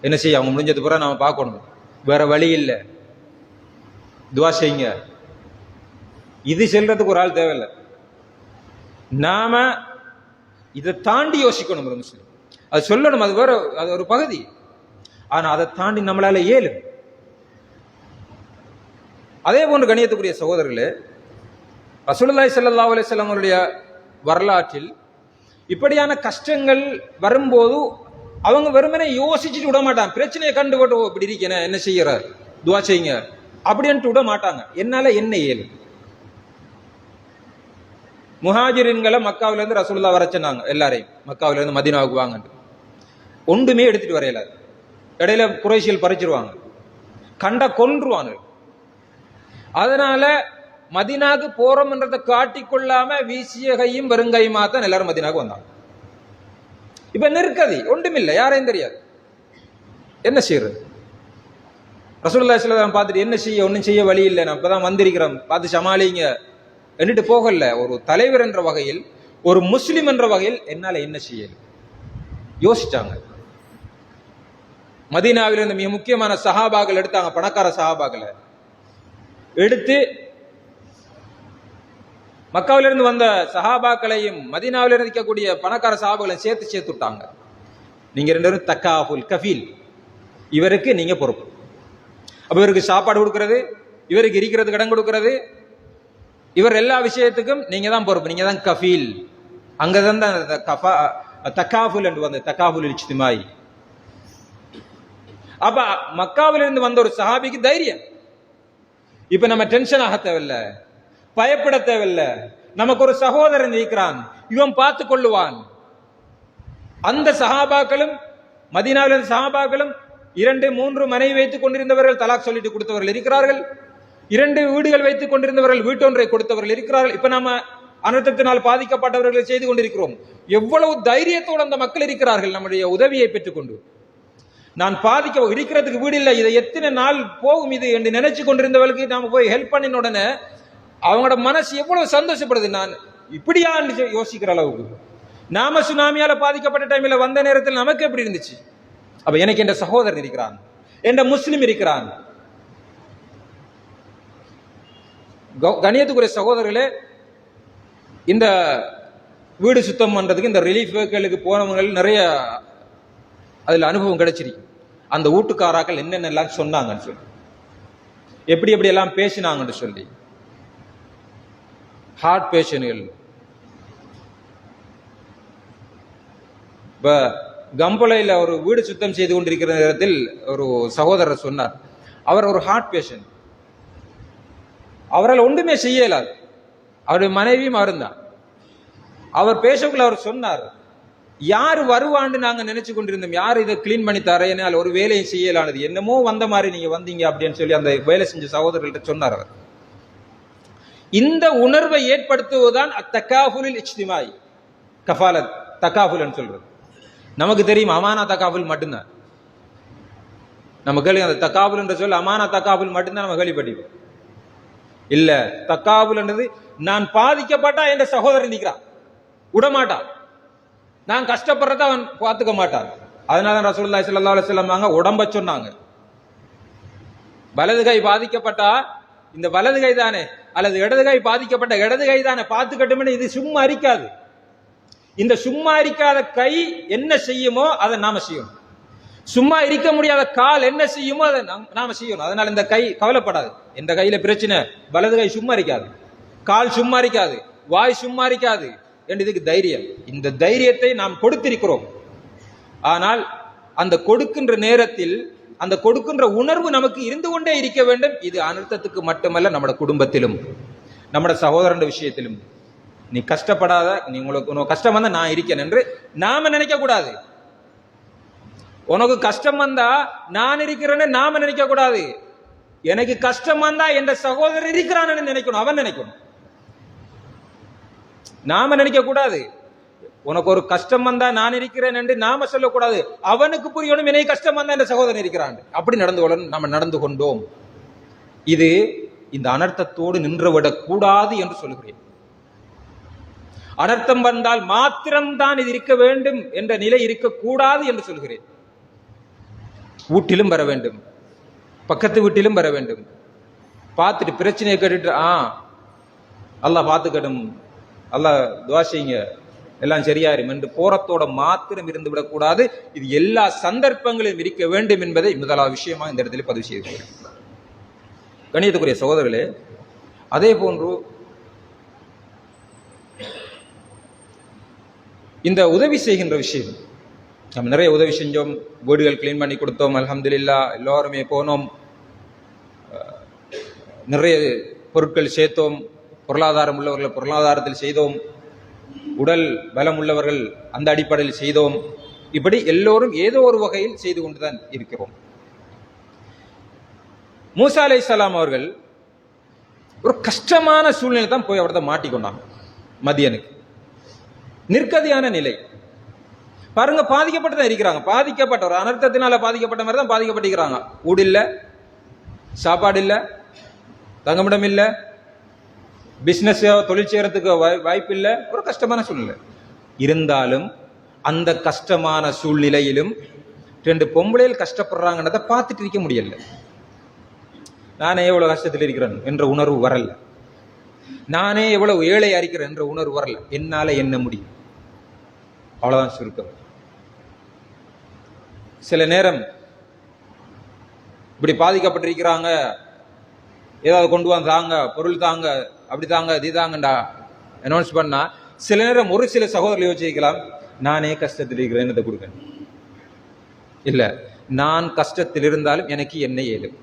என்ன செய்ய, அவங்க முடிஞ்சது பூரா நாம பார்க்கணும், வேற வழி இல்லை, துவா செய்யுங்க. இது செல்றதுக்கு ஒரு ஆள் தேவையில்லை. நாம இதை தாண்டி யோசிக்கணும். ஒரு முஸ்லிம் அது சொல்லணும், அது வேற, அது ஒரு பகுதி. ஆனா அதை தாண்டி நம்மளால ஏழு. அதே போன்று கணியத்துக்குரிய சகோதரர்களே, ரசூலுல்லாஹி ஸல்லல்லாஹு அலைஹி வஸல்லம் அவருடைய வரலாற்றில் இப்படியான கஷ்டங்கள் வரும்போது அவங்க வெறுமனே யோசிச்சுட்டு விட மாட்டாங்க. பிரச்சனையை கண்டு போட்டு இப்படி இருக்கேன் என்ன செய்யற, துவா செய்யுங்க அப்படின்ட்டு விட மாட்டாங்க. என்னால என்ன ஏழு. முஹாஜிரின்களை மக்காவில இருந்து ரசூலுல்லாஹ் வர சொன்னாங்க, எல்லாரையும் மக்காவில இருந்து மதீனாவுக்கு வாங்க. ஒன்றுமே எடுத்துட்டு வரையல, இடையில குறைஷிகள் பறிச்சிருவாங்க, கண்ட கொன்றுவாங்க. அதனால மதீனாவுக்கு போறோம்ன்றதை காட்டிக்கொள்ளாம வீசிய கையும் வெறுங்கையுமா தான் எல்லாரும் மதீனாவுக்கு வந்தாங்க. இப்ப நெருக்கதி ஒன்றுமில்லை, யாரையும் தெரியாது, என்ன செய்யறது. ரசூலுல்லாஹி ஸல்லல்லாஹு அலைஹி வஸல்லம் பார்த்துட்டு என்ன செய்ய, ஒன்னும் செய்ய வழி இல்லை, நான் இப்பதான் வந்திருக்கிறோம், பார்த்து சமாளிங்க என்னட்டு போகல. ஒரு தலைவர் என்ற வகையில், ஒரு முஸ்லிம் என்ற வகையில் என்னால என்ன செய்யல யோசிச்சாங்க. மதீனாவில் இருந்த மிக முக்கியமான சஹாபாக்கள் எடுத்தாங்க, பணக்கார சஹாபாக்களை எடுத்து மக்காவிலிருந்து வந்த சஹாபாக்களையும் மதீனாவிலிருந்து இருக்கக்கூடிய பணக்கார சஹாபாக்களையும் சேர்த்து விட்டாங்க. நீங்க ரெண்டு பேரும் தக்காஃபுல் கஃபீல், இவருக்கு நீங்க பொறுப்பு. அப்ப இவருக்கு சாப்பாடு கொடுக்கறது, இவருக்கு இருக்கிறதுக்கு இடம் கொடுக்கறது, இவர் எல்லா விஷயத்துக்கும் நீங்க தான் பொறுப்பு, நீங்க தான் கஃபீல். அங்கதான் தக்காஃபுல் என்று வந்த தக்காஃபுல் இஜ்திமாய். அப்ப மக்காவிலிருந்து வந்த ஒரு சஹாபிக்கு தைரியம். இப்ப நம்ம டென்ஷன் ஆக தேவையில்லை, பயப்பட தேவையில்லை. நமக்கு ஒரு சகோதரன் இருக்கிறான், இவன் பார்த்து கொள்ளுவான். அந்த சஹாபாக்களும் மதீனாவில் இருந்த சஹாபாக்களும் 2-3 மனைவி வைத்துக் கொண்டிருந்தவர்கள் தலாக் சொல்லிட்டு கொடுத்தவர்கள் இருக்கிறார்கள். 2 வீடுகள் வைத்துக் கொண்டிருந்தவர்கள் வீட்டொன்றை கொடுத்தவர்கள் இருக்கிறார்கள். இப்ப நாம அனர்த்தத்தினால் பாதிக்கப்பட்டவர்களை செய்து கொண்டிருக்கிறோம். எவ்வளவு தைரியத்தோடு அந்த மக்கள் இருக்கிறார்கள் நம்முடைய உதவியை பெற்றுக்கொண்டு. நான் இருக்கிறதுக்கு வீடு இல்லை, இதை எத்தனை நாள் போகும் இது என்று நினைச்சு கொண்டிருந்தவர்களுக்கு நாம போய் ஹெல்ப் பண்ணின உடனே அவங்களோட மனசு எவ்வளவு சந்தோஷப்படுது. நான் இப்படியா யோசிக்கிற அளவுக்கு. நாம சுனாமியால பாதிக்கப்பட்ட டைம்ல வந்த நேரத்தில் நமக்கு எப்படி இருந்துச்சு? அப்ப எனக்கு என்ற சகோதரன் இருக்கிறான், என்ற முஸ்லிம் இருக்கிறான். கணியத்துக்குரிய சகோதரர்களே, இந்த வீடு சுத்தம் பண்றதுக்கு இந்த ரிலீஃப் வேக்களுக்கு போனவங்க நிறைய அதுல அனுபவம் கிடைச்சிருக்கு. அந்த வீட்டுக்காராக்கள் என்னென்னலாம் சொன்னாங்கன்னு சொல்லி, எப்படி எப்படி எல்லாம் பேசினாங்கன்னு சொல்லி. ஹார்ட் பேஷன்கள் இப்ப கம்பளையில் ஒரு வீடு சுத்தம் செய்து கொண்டிருக்கிற நேரத்தில் ஒரு சகோதரர் சொன்னார், அவர் ஒரு ஹார்ட் பேஷண்ட், அவரால் ஒன்றுமே செய்யலாது, அவருடைய மனைவியும் அவர்தான். அவர் பேசக்குள்ள அவர் சொன்னார், யாரு வருவான்னு நாங்க நினைச்சு கொண்டிருந்தோம், யார் இதை கிளீன் பண்ணி தரேனால் ஒரு வேலையை செய்யலானது, என்னமோ வந்த மாதிரி நீங்க வந்தீங்க அப்படின்னு சொல்லி அந்த வேலை செஞ்ச சகோதரர்கள்ட்ட சொன்னார். அவர் இந்த உணர்வை ஏற்படுத்துவதுதான் அத்தகாஃபுல் இஜ்திமாய், கஃபாலத் தகாஃபுல் சொல்றது. நமக்கு தெரியும் அமானா தகாஃபுல் மட்டும்தான் நம்ம கேள்வி. அந்த தகாஃபுல் என்ற சொல் அமானா தகாஃபுல் மட்டும்தான் நம்ம கேள்விப்பட்டிருக்கோம். இல்ல, தகாஃபுல்ன்றது நான் பாதிக்கப்பட்டா என்ற சகோதரன் நிற்கிறான், விடமாட்டான், நான் கஷ்டப்படுறத அவன் பார்த்துக்க மாட்டான். அதனால ரசூலுல்லாஹி ஸல்லல்லாஹு அலைஹி வஸல்லம் உடம்ப சொன்னாங்க. வலது கை பாதிக்கப்பட்டா இந்த வலது கை தானே, அல்லது இடது கை பாதிக்கப்பட்ட இடது கை தானே பார்த்துக்கட்டும். இது சும்மா அரிக்காது. இந்த சும்மா இருக்காத கை என்ன செய்யுமோ அதை நாம செய்யணும். சும்மா இருக்க முடியாத கால் என்ன செய்யுமோ அதை நாம செய்யணும். அதனால இந்த கை கவலைப்படாது, இந்த கையில பிரச்சனை, வலது கை சும்மா இருக்காது, கால் சும்மா இருக்காது, வாய் சும்மா இருக்காது என்று இதுக்கு தைரியம். இந்த தைரியத்தை நாம் கொடுத்திருக்கிறோம். ஆனால் அந்த கொடுக்கின்ற நேரத்தில் அந்த கொடுக்கின்ற உணர்வு நமக்கு இருந்து கொண்டே இருக்க வேண்டும். இது அனர்த்தத்துக்கு மட்டுமல்ல, நம்முடைய குடும்பத்திலும் நம்முடைய சகோதரன் விஷயத்திலும். நீ கஷ்டப்படாத, நீ உனக்கு கஷ்டம் வந்தா நான் இருக்கேன் என்று நாம நினைக்க கூடாது. உனக்கு கஷ்டம் வந்தா நான் இருக்கிறேன்னு நாம நினைக்க கூடாது. எனக்கு கஷ்டம் வந்தா என்ற சகோதரர் இருக்கிறான்னு நினைக்கணும், அவன் நினைக்கணும், நாம நினைக்க கூடாது. உனக்கு ஒரு கஷ்டம் வந்தா நான் இருக்கிறேன் என்று நாம சொல்லக்கூடாது, அவனுக்கு புரியணும் எனக்கு கஷ்டம் வந்தா என்ற சகோதரன் இருக்கிறான். அப்படி நம்ம நடந்து கொண்டோம். இது இந்த அனர்த்தத்தோடு நின்றுவிடக் கூடாது என்று சொல்கிறேன். அனர்த்தம் வந்தால் மாத்திரம்தான் இது இருக்க வேண்டும் என்ற நிலை இருக்கக்கூடாது என்று சொல்கிறேன். வீட்டிலும் வர வேண்டும், பக்கத்து வீட்டிலும் வர வேண்டும். பார்த்துட்டு பிரச்சனையை கேட்டுட்டு அல்லாஹ் பார்த்துக்கட்டும், அல்லாஹ் துஆ செய்யுங்க எல்லாம் சரியாயிரும் என்று போறத்தோட மாத்திரம் இருந்து விடக்கூடாது. இது எல்லா சந்தர்ப்பங்களிலும் இருக்க வேண்டும் என்பதை முதலாவது விஷயமா இந்த இடத்துல பதிவு செய்து. கணியத்துக்குரிய சகோதரர்களே, அதே போன்று இந்த உதவி செய்கின்ற விஷயம், நம்ம நிறைய உதவி செஞ்சோம், வீடுகள் கிளீன் பண்ணி கொடுத்தோம், அல்ஹம்துலில்லாஹ், எல்லோருமே போனோம், நிறைய பொருட்கள் சேர்த்தோம், பொருளாதாரம் உள்ளவர்கள் பொருளாதாரத்தில் செய்தோம், உடல் பலம் உள்ளவர்கள் அந்த அடிப்படையில் செய்தோம். இப்படி எல்லோரும் ஏதோ ஒரு வகையில் செய்து கொண்டுதான் இருக்கிறோம். மூசா அலைஹிஸ்ஸலாம் அவர்கள் ஒரு கஷ்டமான சூழ்நிலை தான் போய் அவர்தான் மாட்டிக்கொண்டாங்க. மதியனுக்கு நிற்கதியான நிலை பாருங்க, பாதிக்கப்பட்டுதான் இருக்கிறாங்க. பாதிக்கப்பட்ட ஒரு அனர்த்தத்தினால பாதிக்கப்பட்ட மாதிரி தான் பாதிக்கப்பட்டிருக்கிறாங்க. வீடு இல்லை, சாப்பாடு இல்லை, தங்குமிடம் இல்லை, பிசினஸ் தொழில் செய்யறதுக்கு வாய்ப்பு இல்லை, ஒரு கஷ்டமான சூழ்நிலை. இருந்தாலும் அந்த கஷ்டமான சூழ்நிலையிலும் 2 பொம்பளைகள் கஷ்டப்படுறாங்கன்றதை பார்த்துட்டு இருக்க முடியல. நானே எவ்வளவு கஷ்டத்தில் இருக்கிறேன் என்ற உணர்வு வரல. நானே எவ்வளவு ஏழை அறிக்கிறேன் என்ற உணர்வு வரல. என்னால என்ன முடியும்? அவ்வளவுதான் சுருக்கம். சில நேரம் இப்படி பாதிக்கப்பட்டிருக்கிறாங்க, ஏதாவது கொண்டு வந்து தாங்க, பொருள் தாங்க, அப்படி தாங்க, இது தாங்கண்டா அனௌன்ஸ் பண்ணா, சில நேரம் ஒரு சில சகோதரர்கள் யோசிக்கலாம், நானே கஷ்டத்தில் இருக்கிறேன், என்னத்தை கொடுக்கணும்? இல்ல, நான் கஷ்டத்தில் இருந்தாலும் எனக்கு என்ன ஏழும்,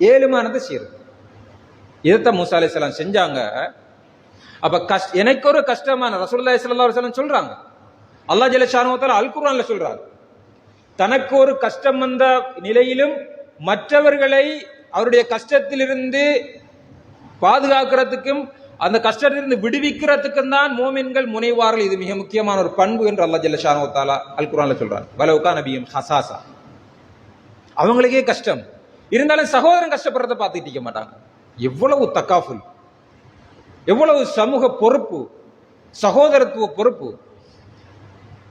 ஏழுமானதை செய்யறது. இதைத்தான் மூசா அலைஹிஸ்ஸலாம் செஞ்சாங்க. அப்ப எனக்கு ஒரு கஷ்டமான ரசூலுல்லாஹி ஸல்லல்லாஹு அலைஹி வஸல்லம் சொல்றாங்க, அல்லாஹ் ஜல்ல ஷானஹு வ தஆலா அல் குர்ஆன்ல சொல்றாங்க, தனக்கு ஒரு கஷ்டம் வந்த நிலையிலும் மற்றவர்களை அவருடைய கஷ்டத்திலிருந்து பாதுகாக்கிறதுக்கும் அந்த கஷ்டத்திலிருந்து விடுவிக்கிறதுக்கும் தான் மோமின்கள் முனைவார்கள். இது மிக முக்கியமான ஒரு பண்பு என்று அல்லாஹ் ஜல்ல ஷானஹு வ தஆலா அல் குர்ஆன்ல சொல்றாங்க. வலவுகா நபியும் ஹசாசா, அவங்களுக்கே கஷ்டம் இருந்தாலும் சகோதரன் கஷ்டப்படுறத பார்த்துட்டு இருக்க மாட்டாங்க. எவ்வளவு தக்காஃபுல், எவ்வளவு சமூக பொறுப்பு, சகோதரத்துவ பொறுப்பு.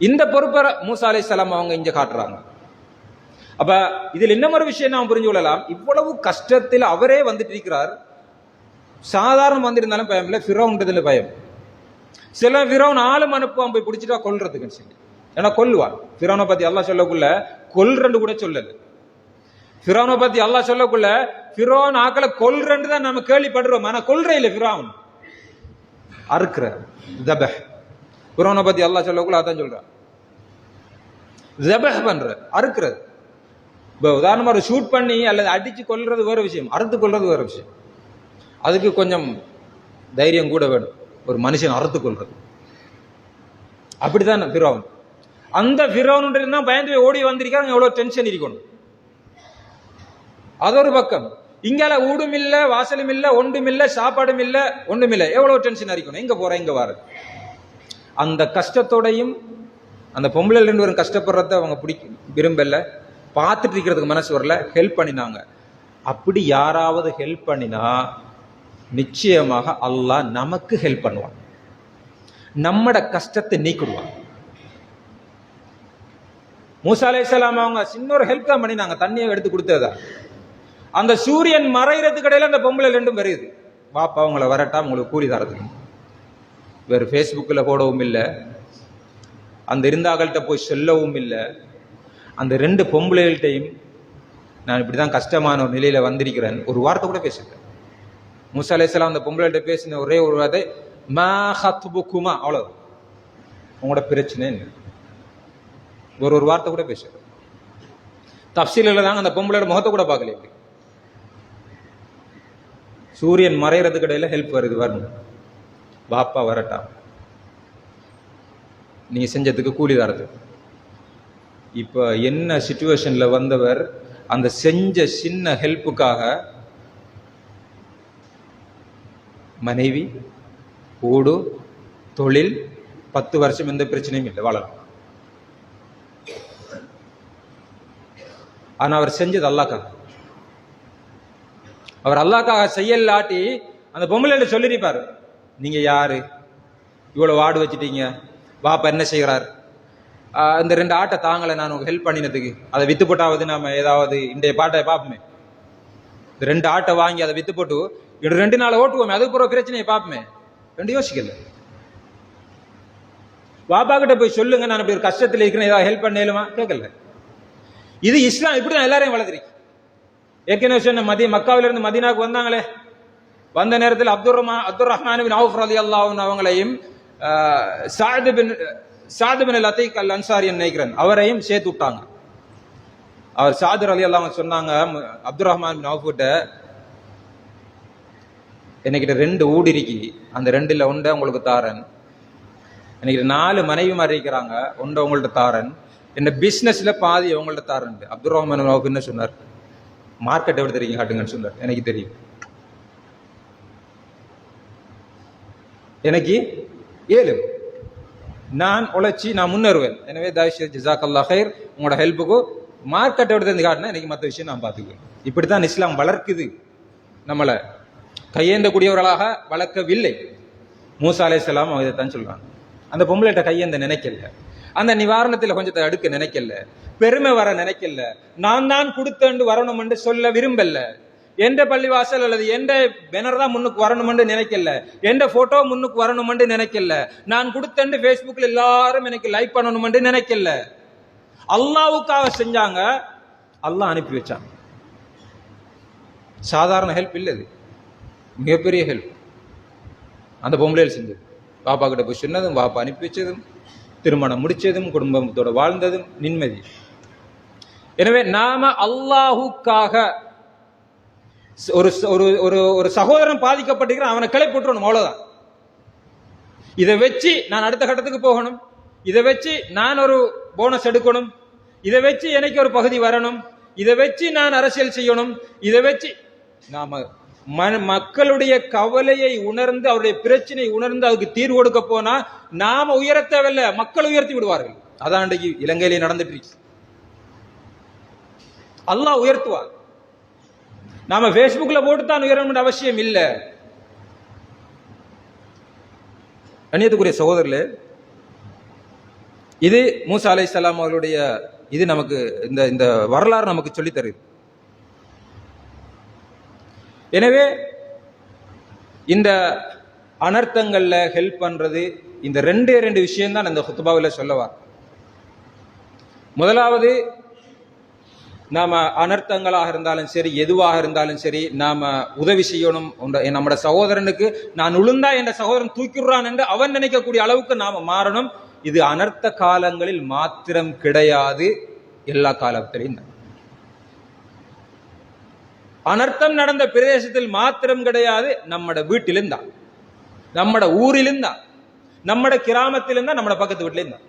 இந்த பொறுப்பை மூசா அலைஹிஸ்ஸலாம் அவங்க இங்க காட்டுறாங்க. அப்ப இதில் என்ன ஒரு விஷயம் நாம் புரிஞ்சு கொள்ளலாம், இவ்வளவு கஷ்டத்தில் அவரே வந்துட்டு இருக்கிறார். சாதாரண வந்திருந்தாலும் பயம் இல்லை, ஃபிரௌன்றதுல பயம். சில ஃபிரௌன் ஆளும் அனுப்புவான் போய் பிடிச்சிட்டா கொல்றதுக்குன்னு சொல்லி, ஏன்னா கொல்லுவான். ஃபிரௌனை பத்தி அல்லாஹ் சொல்லக்குள்ள கொல்றன்னு கூட சொல்லல. ஃபிரௌனை பத்தி அல்லாஹ் சொல்லக்குள்ள ஃபிரௌன் ஆக்களை கொல்றன்னு தான் நம்ம கேள்விப்படுறோம், ஆனா கொல்ற இல்லை, ஃபிரௌன் அறுக்கிற தபஹ். ஃபிரௌனை பத்தி அல்லாஹ் சொல்லக்குள்ள அதான் சொல்றான், தபஹ் பண்ற, அறுக்கிறது. இப்போ உதாரணமா ஒரு ஷூட் பண்ணி அல்லது அடிச்சு கொல்றது வேற விஷயம், அறுத்து கொல்றது வேற விஷயம். அதுக்கு கொஞ்சம் தைரியம் கூட வேணும், ஒரு மனுஷன் அறுத்து கொள்றது. அப்படித்தான் ஃபிரௌன். அந்த ஃபிரௌன் தான் பயந்து ஓடி வந்திருக்காங்க, எவ்வளவு டென்ஷன் இருக்கணும். அது ஒரு பக்கம். இங்கால ஊடும் இல்ல, வாசலும் இல்ல, ஒன்றும் இல்ல, சாப்பாடும் இல்ல, ஒன்றும் இல்ல, எவ்வளவு டென்ஷன் இருக்கணும். எங்க போற இங்க வர அந்த கஷ்டத்தோடையும் அந்த பொம்பளை 2 பேரும் கஷ்டப்படுறத அவங்க விரும்பல, பார்த்துட்டு இருக்கிறதுக்கு மனசு வரல, ஹெல்ப் பண்ணினாங்க. அப்படி யாராவது ஹெல்ப் பண்ணினா நிச்சயமாக அல்லாஹ் நமக்கு ஹெல்ப் பண்ணுவான், நம்மட கஷ்டத்தை நீக்கிடுவான். மூசா அலைஹிஸ்ஸலாம் அவங்க சின்ன ஒரு ஹெல்ப் தான் பண்ணினாங்க, தண்ணியை எடுத்து கொடுத்ததா. அந்த சூரியன் மறைகிறதுக்கு இடையில அந்த பொம்பளை 2 வருது, பாப்பா அவங்கள வரட்டா, உங்களுக்கு கூலி தரதுக்கு. வேறு ஃபேஸ்புக்கில் போடவும் இல்லை, அந்த இருந்தாங்கள்கிட்ட போய் சொல்லவும் இல்லை. அந்த 2 பொம்பளைகள்கிட்டையும் நான் இப்படிதான் கஷ்டமான ஒரு நிலையில வந்திருக்கிறேன் ஒரு வார்த்தை கூட பேசுறேன். மூசா அலைஹிஸ்ஸலாம் அந்த பொம்பளைகிட்ட பேசின ஒரே ஒரு வார்த்தை, மா ஹத்புகுமா, அவ்வளவு, உங்களோட பிரச்சனை என்ன, ஒரு வார்த்தை கூட பேசுறேன். தஃப்சீல்ல தாங்க அந்த பொம்பளையோட முகத்தை கூட பார்க்கல. சூரியன் மறைகிறதுக்கு இடையில ஹெல்ப் வருது, வரணும், பாப்பா வரட்டா, நீங்க செஞ்சதுக்கு கூலி தரது. இப்ப என்ன சிச்சுவேஷன்ல வந்தவர் அந்த செஞ்ச சின்ன ஹெல்ப்புக்காக மனைவி, ஊடு, தொழில், 10 வருஷம் எந்த பிரச்சனையும் இல்லை, வாழலாம். ஆனா அவர் செஞ்சது அல்லாஹ்க்காக. அவர் அல்லாஹ்க்காக செய்யலாட்டி அந்த பொம்பளை சொல்லிருப்பாரு, நீங்க யாரு, இவ்வளவு வாடு வச்சுட்டீங்க, பாப்பா என்ன செய்கிறார், இந்த 2 ஆட்டை தாங்கலை நான் உங்களுக்கு ஹெல்ப் பண்ணினதுக்கு, அதை வித்து போட்டாவது நாம ஏதாவது இன்றைய பாட்டை பார்ப்போமே. இந்த 2 ஆட்டை வாங்கி அதை வித்து போட்டு 2 நாள் ஓட்டுவோமே, அதுக்கு பிறகு பிரச்சனையை பார்ப்போமே. 2 யோசிக்கல. பாப்பா கிட்ட போய் சொல்லுங்க, நான் அப்படி ஒரு கஷ்டத்தில் இருக்கிறேன், ஏதாவது ஹெல்ப் பண்ணலுமா, கேட்கல. இது இஸ்லாம் இப்படிதான் எல்லாரையும் வளர்த்துருக்கு. ஏற்கனவே சொன்ன மக்காவிலிருந்து மதீனாவுக்கு வந்தாங்களே, வந்த நேரத்தில் அப்துர் ரஹ்மான் பின் அவுஃப் ரலியல்லாஹு அன்ஹு அவங்களையும் சாத் பின் லதீக் அல் அன்சாரி நினைக்கிறேன், அவரையும் சேர்த்து விட்டாங்க. அவர் சாத் ரலியல்லாஹு அன்ஹு சொன்னாங்க அப்துர் ரஹ்மான் பின் அவுஃப் கிட்ட, என்கிட்ட 2 ஊடு இருக்கு, அந்த 2ல் ஒன்றை உங்களுக்கு தாரன், எனக்கு 4 மனைவிமார் இருக்கிறாங்க, ஒன்றை உங்கள்ட்ட தாரன், என்ன பிசினஸ்ல பாதி உங்கள்ட்ட தாரன். அப்துர் ரஹ்மான் பின் அவுஃப் என்ன சொன்னார், மார்க்கெட் எப்படி தெரியுங்க காட்டுங்கன்னு சொன்னார். எனக்கு தெரியும், எனக்கு ஏழும், நான் உழைச்சி நான் முன்னேறுவேன். எனவே தயவுசெய்து ஜஸாக்கல்லாஹ் ஹைர், உங்களோட ஹெல்ப்புக்கு மார்க்கெட் எடுத்து காட்டினா எனக்கு மற்ற விஷயம் நான் பார்த்துக்குவேன். இப்படித்தான் இஸ்லாம் வளர்க்குது, நம்மளை கையேந்தக்கூடியவர்களாக வளர்க்கவில்லை. மூசா அலைஹிஸ்ஸலாம் இதைத்தான் சொல்றாங்க. அந்த பொம்பளைகிட்ட கையேந்த நினைக்கல, அந்த நிவாரணத்துல கொஞ்சத்தை அடுக்க நினைக்கல, பெருமை வர நினைக்கல, நான் தான் கொடுத்தேன்னு வரணும் என்று சொல்ல விரும்பல, எந்த பள்ளிவாசல் அல்லது எந்த பேனர் தான் முன்னுக்கு வரணும் என்று நினைக்கல, எந்த போட்டோ முன்னுக்கு வரணும் என்று நினைக்கல, நான் கொடுத்தேன்னு பேஸ்புக்ல எல்லாரும் எனக்கு லைக் பண்ணணும் என்று நினைக்கல. அல்லாவுக்காக செஞ்சாங்க, அல்லாஹ் அனுப்பி வச்சாங்க. சாதாரண ஹெல்ப் இல்லை, அது மிகப்பெரிய ஹெல்ப். அந்த பொம்பளையில் செஞ்சது, பாப்பா கிட்ட போய் சொன்னதும், பாப்பா அனுப்பி வச்சதும், திருமணம் முடிச்சதும், குடும்பத்தோட வாழ்ந்ததும் நிம்மதி. எனவே நாம அல்லாஹுக்காக ஒரு ஒரு சகோதரன் பாதிக்கப்பட்டிருக்கிற அவனை கிளை போட்டுறணும், அவ்வளவுதான். இதை வச்சு நான் அடுத்த கட்டத்துக்கு போகணும், இதை வச்சு நான் ஒரு போனஸ் எடுக்கணும், இதை வச்சு எனக்கு ஒரு பகுதி வரணும், இதை வச்சு நான் அரசியல் செய்யணும், இதை வச்சு நாம மக்களுடைய கவலையை உணர்ந்து அவருடைய பிரச்சனை உணர்ந்து அதுக்கு தீர்வு கொடுக்க போனா நாம உயர தேவையில்லை, மக்கள் உயர்த்தி விடுவார்கள். அதான் இன்றைக்கு இலங்கையிலே நடந்துட்டு இருக்கு. அல்லாஹ் உயர்த்துவார். நாம பேஸ்புக்ல போட்டு தான் உயரணும் அவசியம் இல்லை. கண்ணியத்துக்குரிய சகோதரர்களே, இது மூசா அலைஹிஸ்ஸலாம் அவர்களுடைய இது நமக்கு இந்த வரலாறு நமக்கு சொல்லி தருது. எனவே இந்த அனர்த்தங்கள்ல ஹெல்ப் பண்றது, இந்த ரெண்டு விஷயம் தான் இந்த குத்பாவில் சொல்லவார். முதலாவது, நாம அனர்த்தங்களாக இருந்தாலும் சரி, எதுவாக இருந்தாலும் சரி, நாம உதவி செய்யணும். நம்மட சகோதரனுக்கு நான் உளுந்தா என்ற சகோதரன் தூக்கிடுறான் என்று அவன் நினைக்கக்கூடிய அளவுக்கு நாம மாறணும். இது அனர்த்த காலங்களில் மாத்திரம் கிடையாது, எல்லா காலத்திலையும். அனர்த்தம் நடந்த பிரதேசத்தில் மாத்திரம் கிடையாது, நம்மட வீட்டிலும் தான், நம்மட ஊரிலும் தான், நம்மட கிராமத்திலும் தான், நம்மட பக்கத்து வீட்டிலும் தான்.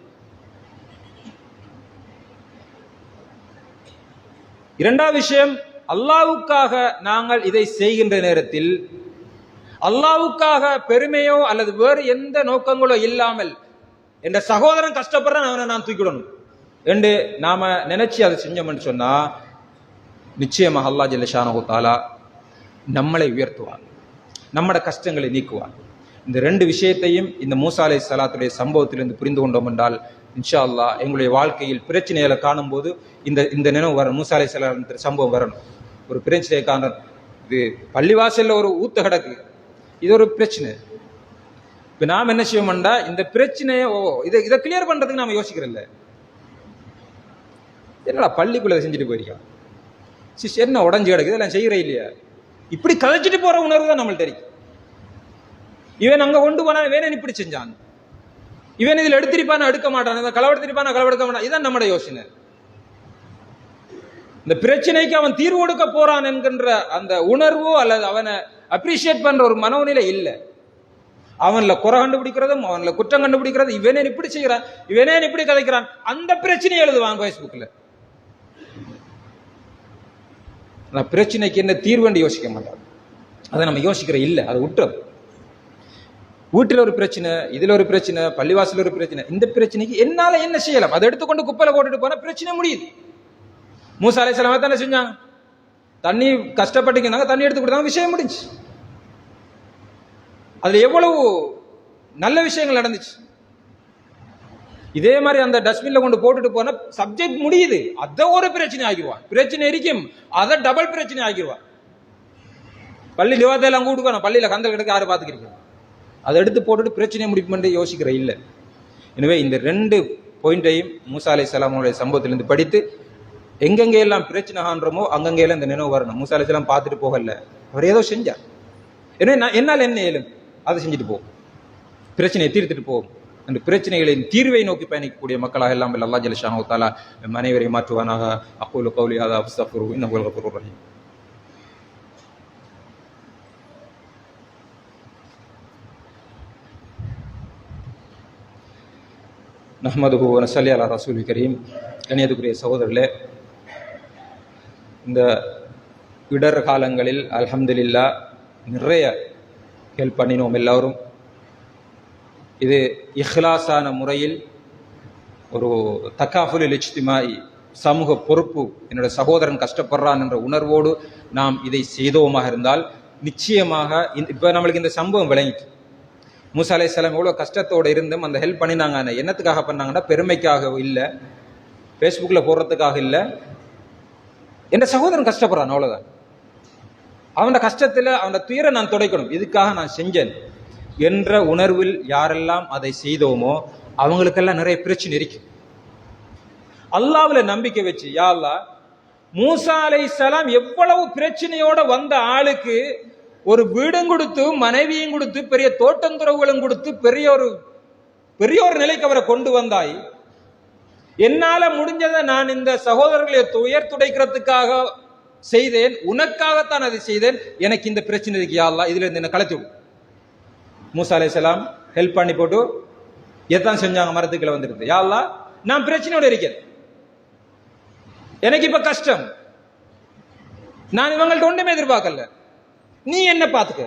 இரண்டாவது விஷயம், அல்லாஹ்வுக்காக நாங்கள் இதை செய்கின்ற நேரத்தில் அல்லாஹ்வுக்காக பெருமையோ அல்லது வேறு எந்த நோக்கங்களோ இல்லாமல் என்ற சகோதரன் கஷ்டப்படுறான், அவனை நான் தூக்கிடணும் என்று நாம நினைச்சு அதை செஞ்சோம்னு சொன்னா நிச்சயமாக அல்லாஹ் ஜல்ல ஷானஹு தஆலா நம்மளை உயர்த்துவார், நம்மட கஷ்டங்களை நீக்குவார். இந்த ரெண்டு விஷயத்தையும் இந்த மூசா அலைஹிஸ்ஸலாத்துடைய சம்பவத்திலிருந்து புரிந்து கொண்டோம் என்றால் இன்ஷா அல்லாஹ் எங்களுடைய வாழ்க்கையில் பிரச்சனைகளை காணும் போது இந்த நினைவு வரணும். மூசா அலைஹிஸ்ஸலாம் சம்பவம் வரணும். ஒரு பிரச்சனையை காணும், இது பள்ளிவாசல்ல ஒரு ஊத்த கிடக்கு, இது ஒரு பிரச்சனை. இப்ப நாம் என்ன செய்வோம்டா, இந்த பிரச்சனையை இதை கிளியர் பண்றதுக்கு நாம யோசிக்கிறோம்ல, என்னடா பள்ளிக்குள்ள செஞ்சுட்டு போயிருக்கான், என்ன உடஞ்சு கிடக்குது, இதெல்லாம் செய்யற இல்லையா, இப்படி கதைச்சிட்டு போற உணர்வு தான் நம்மள்ட்ட இருக்கு. இவன் அங்க கொண்டு போனா வேணன் இப்படி செஞ்சான், இவன் இதில் எடுத்திருப்பான எடுக்க மாட்டான், களவெடுத்திருப்பான களவெடுக்க மாட்டான், இதுதான் நம்மட யோசனை. இந்த பிரச்சனைக்கு அவன் தீர்வு கொடுக்க போறான் என்கின்ற அந்த உணர்வோ அல்லது அவனை அப்ரிஷியேட் பண்ற ஒரு மனோநிலை இல்லை. அவன்ல குறை கண்டுபிடிக்கிறதும் அவன்ல குற்றம் கண்டுபிடிக்கிறது, இவனே இப்படி செய்யறான், இவனே இப்படி கதைக்கிறான், அந்த பிரச்சனையை எழுதுவாங்க பேஸ்புக்ல. பிரச்சனைக்கு என்ன தீர்வு யோசிக்க மாட்டாங்க, அதை நம்ம யோசிக்கிற இல்லை, அதை விட்டுறது. வீட்டில் ஒரு பிரச்சனை, இதுல ஒரு பிரச்சனை, பள்ளிவாசல் ஒரு பிரச்சனை, இந்த பிரச்சனைக்கு என்னால என்ன செய்யலாம், அதை எடுத்துக்கொண்டு குப்பையில போட்டுட்டு போனா பிரச்சனை முடியுது. மூசா அலைஹிஸ்ஸலாம் தானே செஞ்சாங்க, தண்ணி கஷ்டப்பட்டுக்கிறாங்க, தண்ணி எடுத்து கொடுத்தாங்க, விஷயம் முடிஞ்சு. அதுல எவ்வளவு நல்ல விஷயங்கள் நடந்துச்சு. இதே மாதிரி அந்த டஸ்ட்பின்ல கொண்டு போட்டுட்டு போன சப்ஜெக்ட் முடியுது, அதை ஒரு பிரச்சனை ஆகிடுவான், பிரச்சனை இருக்கும், அதை டபுள் பிரச்சனை ஆகிடுவான். பள்ளி லிவாதையெல்லாம் கூட்டுக்கணும், பள்ளியில கந்தல் கிடக்க யாரும் பார்த்துக்கிறீங்க, அதை எடுத்து போட்டுட்டு பிரச்சனையை முடிப்பு யோசிக்கிற இல்லை. எனவே இந்த ரெண்டு பாயிண்டையும் மூசா அலைஹிஸ்ஸலாமுடைய சம்பவத்திலிருந்து படித்து எங்கெங்கே எல்லாம் பிரச்சனை காண்றோமோ அங்கங்கே எல்லாம் இந்த நினைவு வரணும். மூசா அலைஹிஸ்ஸலாம் பார்த்துட்டு போகல, அவர் ஏதோ செஞ்சார். எனவே என்னால் என்ன ஏலும் அதை செஞ்சுட்டு போகும், பிரச்சனையை தீர்த்துட்டு போகும். அந்த பிரச்சனைகளின் தீர்வை நோக்கி பயணிக்கக்கூடிய மக்களாக எல்லாம் அல்லாஹ் ஜல்ல ஷானஹு தஆலா அனைவரையும் மாற்றுவானாக. அகூலு கௌலி ஹாதா அஸ்தக்ஃபிருஹு இன்னஹு ஹுவல் கஃபூருர் ரஹீம். நஹ்மதுஹு வ நஸல்லி அலா ரசூலில் கரீம். கண்ணியத்துக்குரிய சகோதரர்களே, இந்த இடர் காலங்களில் அல்ஹம்துலில்லாஹ் நிறைய ஹெல்ப் பண்ணினோம் எல்லாரும். இது இஹ்லாஸான முறையில் ஒரு தக்காஃபுல் இஜ்திமாஇ, சமூக பொறுப்பு, என்னோட சகோதரன் கஷ்டப்படுறான் என்ற உணர்வோடு நாம் இதை செய்தோமாக இருந்தால் நிச்சயமாக இப்போ நம்மளுக்கு இந்த சம்பவம் விளங்கிட்டு மூசா அலைஹிஸ்ஸலாம் எவ்வளோ கஷ்டத்தோடு இருந்தும் அந்த ஹெல்ப் பண்ணினாங்க. என்னத்துக்காக பண்ணாங்கன்னா பெருமைக்காக இல்லை, ஃபேஸ்புக்கில் போடுறதுக்காக இல்லை. என் சகோதரன் கஷ்டப்படுறான், அவ்வளோதான். அவனோட கஷ்டத்தில் அவனோட துயரை நான் துடைக்கணும், இதுக்காக நான் செஞ்சேன் என்ற உணர்வில் யாரெல்லாம் அதை செய்தோமோ அவங்களுக்கெல்லாம் நிறைய பிரச்சனை இருக்கு. அல்லாஹ்வுல நம்பிக்கை வச்சு, யா அல்லாஹ், மூசா அலைஹிஸ்ஸலாம் எவ்வளவு பிரச்சனையோட வந்த ஆளுக்கு ஒரு வீடும் கொடுத்து மனைவியும் கொடுத்து பெரிய தோட்டந்துறவுகளும் கொடுத்து பெரிய ஒரு நிலைக்கு அவரை கொண்டு வந்தாய். என்னால முடிஞ்சதை நான் இந்த சகோதரர்களை துயர் துடைக்கிறதுக்காக செய்தேன், உனக்காகத்தான் அதை செய்தேன். எனக்கு இந்த பிரச்சனை இருக்கு யா அல்லாஹ், இதுல இருந்து என்ன கலத்தி விடு. மூசா அலைஹிஸ்ஸலாம் ஹெல்ப் பண்ணி போட்டு எதான் செஞ்சாங்க, மரத்துக்குள்ள வந்துருக்கு. யா அல்லாஹ், நான் பிரச்சனையோட இருக்கேன், எனக்கு இப்ப கஷ்டம், நான் இவங்கள்ட்ட ஒன்றுமே எதிர்பார்க்கல, நீ என்ன பாத்துக்க.